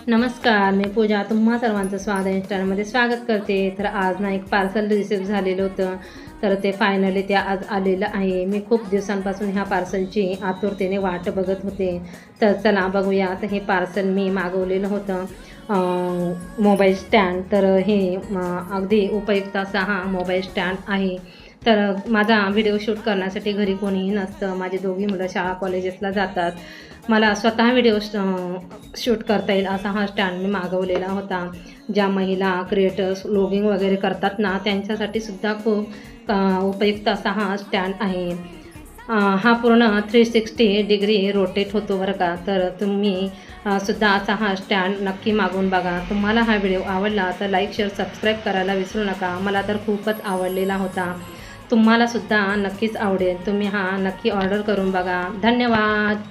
नमस्कार, मी पूजा तुम्हा सर्वांचं चॅनलमध्ये स्वागत करते. तर आज ना एक पार्सल रिसीव्ह झालेलं होतं, तर ते फायनली ते आज आलेलं आहे. मी खूप दिवसांपासून ह्या पार्सलची आतुरतेने वाट बघत होते. तर चला बघूया. तर हे पार्सल मी मागवलेलं होतं, मोबाईल स्टँड. तर हे अगदी उपयुक्त असा हा मोबाईल स्टँड आहे. तर माझा व्हिडिओ शूट करण्यासाठी घरी कोणीही नसतं. माझी दोघी मुलं शाळा कॉलेजेसला जातात. मला स्वतः व्हिडिओ शूट करता येईल असा हा स्टँड मी मागवलेला होता. ज्या महिला क्रिएटर्स व्लॉगिंग वगैरे करतात ना, त्यांच्यासाठी सुद्धा खूप उपयुक्त असा हा स्टँड आहे. हा पूर्ण 360 डिग्री रोटेट होतो बरं का. तर तुम्ही सुद्धा असा हा स्टँड नक्की मागवून बघा. तुम्हाला हा व्हिडिओ आवडला तर लाईक शेअर सबस्क्राईब करायला विसरू नका. मला तर खूपच आवडलेला होता. तुम्हाला सुद्धा नक्कीच आवडेल. तुम्ही हा नक्की ऑर्डर करून बघा. धन्यवाद.